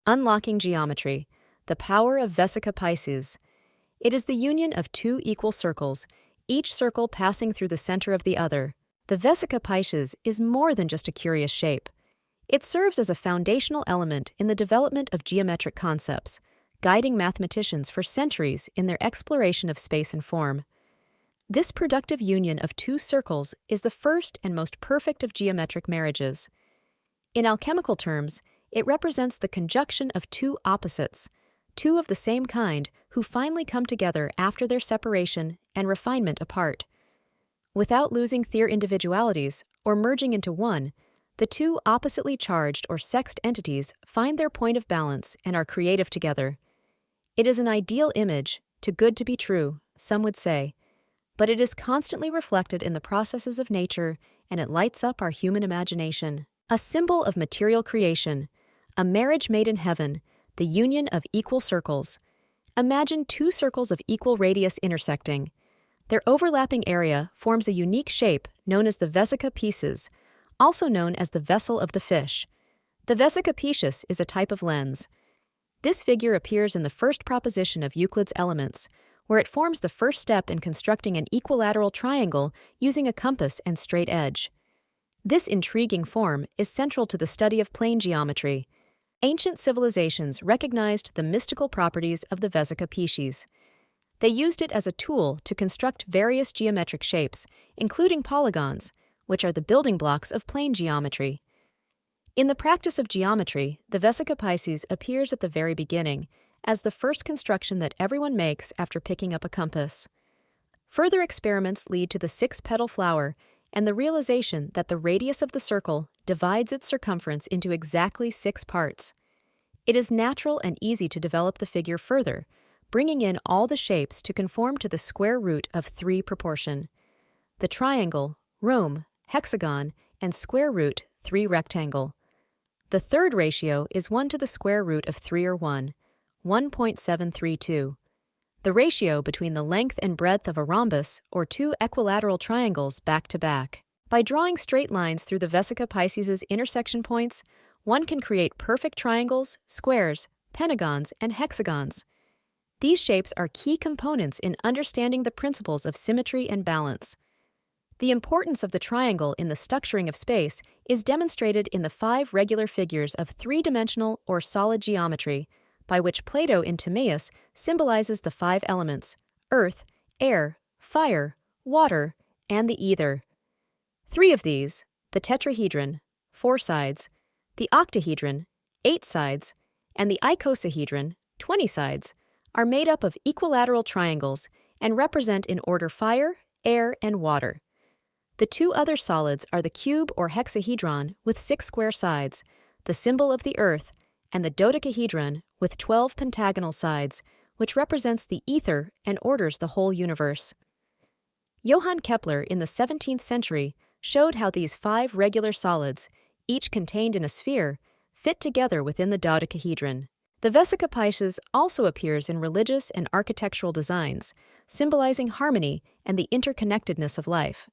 Unlocking geometry, the power of vesica pisces. It is the union of two equal circles, each circle passing through the center of the other. The vesica pisces is more than just a curious shape. It serves as a foundational element in the development of geometric concepts, guiding mathematicians for centuries in their exploration of space and form. This productive union of two circles is the first and most perfect of geometric marriages. In alchemical terms, it represents the conjunction of two opposites, two of the same kind who finally come together after their separation and refinement apart. Without losing their individualities or merging into one, the two oppositely charged or sexed entities find their point of balance and are creative together. It is an ideal image, too good to be true, some would say, but it is constantly reflected in the processes of nature, and it lights up our human imagination. A symbol of material creation, a marriage made in heaven, the union of equal circles. Imagine two circles of equal radius intersecting. Their overlapping area forms a unique shape known as the vesica pisces, also known as the vessel of the fish. The vesica pisces is a type of lens. This figure appears in the first proposition of Euclid's Elements, where it forms the first step in constructing an equilateral triangle using a compass and straight edge. This intriguing form is central to the study of plane geometry. Ancient civilizations recognized the mystical properties of the vesica pisces. They used it as a tool to construct various geometric shapes, including polygons, which are the building blocks of plane geometry. In the practice of geometry, the vesica pisces appears at the very beginning, as the first construction that everyone makes after picking up a compass. Further experiments lead to the six-petal flower and the realization that the radius of the circle divides its circumference into exactly 6 parts. It is natural and easy to develop the figure further, bringing in all the shapes to conform to the square root of 3 proportion. The triangle, rhomb, hexagon, and square root 3 rectangle. The third ratio is 1 to the square root of 3 or 1.732. The ratio between the length and breadth of a rhombus or 2 equilateral triangles back to back. By drawing straight lines through the vesica pisces' intersection points, one can create perfect triangles, squares, pentagons, and hexagons. These shapes are key components in understanding the principles of symmetry and balance. The importance of the triangle in the structuring of space is demonstrated in the 5 regular figures of 3-dimensional or solid geometry, by which Plato in Timaeus symbolizes the 5 elements: earth, air, fire, water, and the ether. 3 of these, the tetrahedron, 4 sides, the octahedron, 8 sides, and the icosahedron, 20 sides, are made up of equilateral triangles and represent in order fire, air, and water. The 2 other solids are the cube or hexahedron with 6 square sides, the symbol of the earth, and the dodecahedron with 12 pentagonal sides, which represents the ether and orders the whole universe. Johann Kepler in the 17th century showed how these 5 regular solids, each contained in a sphere, fit together within the dodecahedron. The vesica pisces also appears in religious and architectural designs, symbolizing harmony and the interconnectedness of life.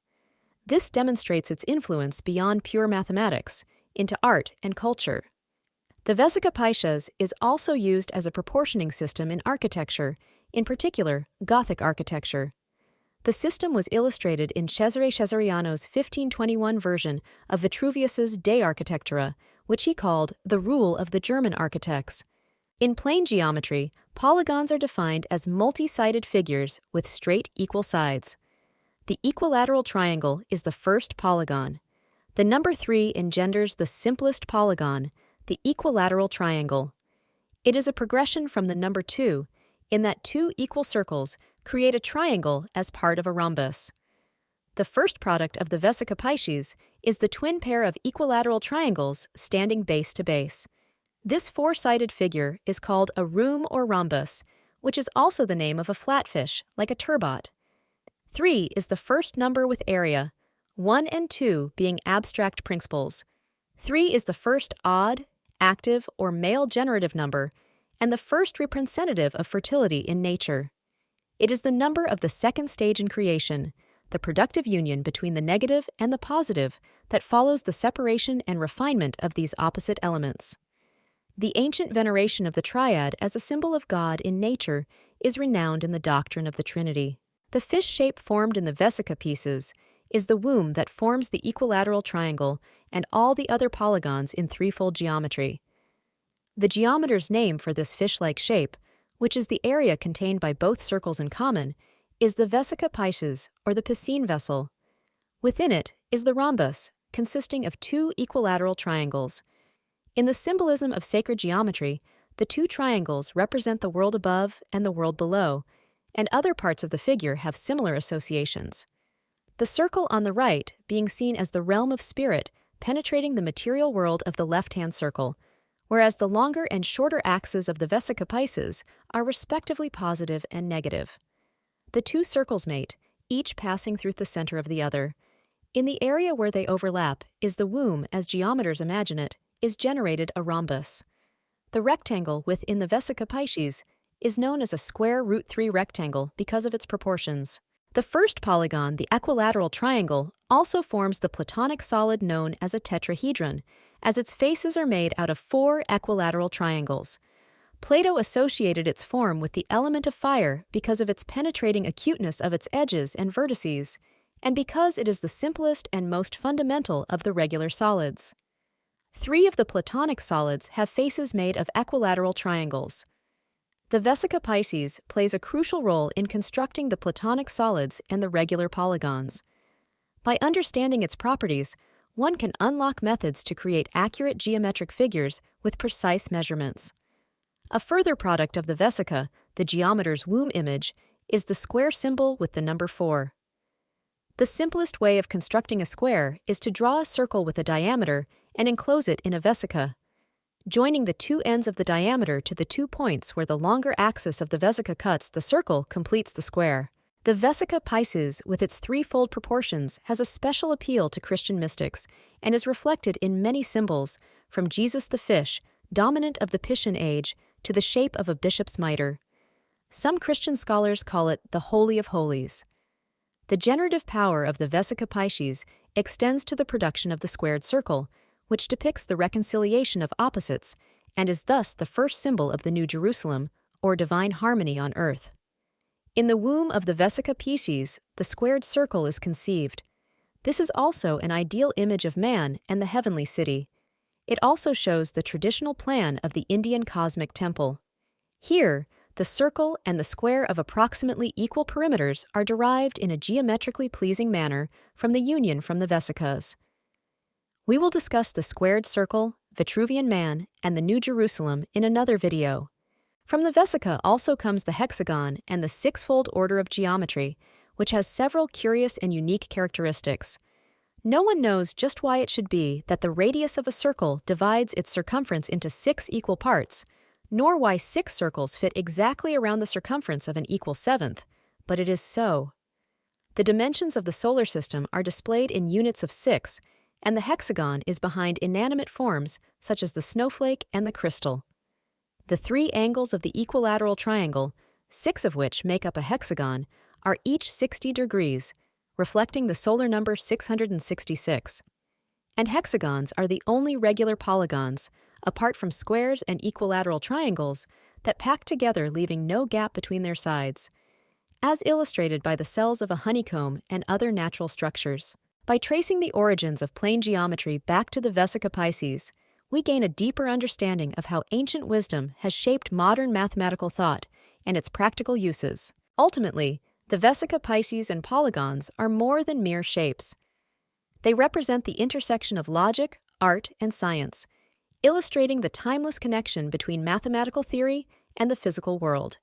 This demonstrates its influence beyond pure mathematics, into art and culture. The vesica pisces is also used as a proportioning system in architecture, in particular, Gothic architecture. The system was illustrated in Cesare Cesariano's 1521 version of Vitruvius's De Architectura, which he called the rule of the German architects. In plane geometry, polygons are defined as multi-sided figures with straight equal sides. The equilateral triangle is the first polygon. The number 3 engenders the simplest polygon, the equilateral triangle. It is a progression from the number 2, in that 2 equal circles create a triangle as part of a rhombus. The first product of the vesica pisces is the twin pair of equilateral triangles standing base to base. This 4-sided figure is called a rhoomb or rhombus, which is also the name of a flatfish, like a turbot. 3 is the first number with area, 1 and 2 being abstract principles. 3 is the first odd, active, or male generative number, and the first representative of fertility in nature. It is the number of the second stage in creation, the productive union between the negative and the positive that follows the separation and refinement of these opposite elements. The ancient veneration of the triad as a symbol of God in nature is renowned in the doctrine of the Trinity. The fish shape formed in the vesica pieces is the womb that forms the equilateral triangle and all the other polygons in threefold geometry. The geometer's name for this fish-like shape, which is the area contained by both circles in common, is the vesica pisces, or the piscine vessel. Within it is the rhombus, consisting of two equilateral triangles. In the symbolism of sacred geometry, the two triangles represent the world above and the world below, and other parts of the figure have similar associations. The circle on the right being seen as the realm of spirit penetrating the material world of the left-hand circle, whereas the longer and shorter axes of the vesica pisces are respectively positive and negative. The two circles mate, each passing through the center of the other. In the area where they overlap is the womb, as geometers imagine it, is generated a rhombus. The rectangle within the vesica pisces is known as a square root 3 rectangle because of its proportions. The first polygon, the equilateral triangle, also forms the Platonic solid known as a tetrahedron, as its faces are made out of 4 equilateral triangles. Plato associated its form with the element of fire because of its penetrating acuteness of its edges and vertices, and because it is the simplest and most fundamental of the regular solids. 3 of the Platonic solids have faces made of equilateral triangles. The vesica pisces plays a crucial role in constructing the Platonic solids and the regular polygons. By understanding its properties, one can unlock methods to create accurate geometric figures with precise measurements. A further product of the vesica, the geometer's womb image, is the square symbol with the number 4. The simplest way of constructing a square is to draw a circle with a diameter and enclose it in a vesica. Joining the two ends of the diameter to the 2 points where the longer axis of the vesica cuts the circle completes the square. The vesica pisces, with its threefold proportions, has a special appeal to Christian mystics and is reflected in many symbols, from Jesus the fish, dominant of the Piscian age, to the shape of a bishop's mitre. Some Christian scholars call it the Holy of Holies. The generative power of the vesica pisces extends to the production of the squared circle, which depicts the reconciliation of opposites and is thus the first symbol of the New Jerusalem, or divine harmony on earth. In the womb of the vesica pisces, the squared circle is conceived. This is also an ideal image of man and the heavenly city. It also shows the traditional plan of the Indian cosmic temple. Here, the circle and the square of approximately equal perimeters are derived in a geometrically pleasing manner from the union from the vesicas. We will discuss the squared circle, Vitruvian man, and the New Jerusalem in another video. From the vesica also comes the hexagon and the six-fold order of geometry, which has several curious and unique characteristics. No one knows just why it should be that the radius of a circle divides its circumference into 6 equal parts, nor why 6 circles fit exactly around the circumference of an equal 7th, but it is so. The dimensions of the solar system are displayed in units of 6, and the hexagon is behind inanimate forms such as the snowflake and the crystal. The 3 angles of the equilateral triangle, 6 of which make up a hexagon, are each 60 degrees, reflecting the solar number 666. And hexagons are the only regular polygons, apart from squares and equilateral triangles, that pack together leaving no gap between their sides, as illustrated by the cells of a honeycomb and other natural structures. By tracing the origins of plane geometry back to the vesica pisces, we gain a deeper understanding of how ancient wisdom has shaped modern mathematical thought and its practical uses. Ultimately, the vesica pisces and polygons are more than mere shapes. They represent the intersection of logic, art, and science, illustrating the timeless connection between mathematical theory and the physical world.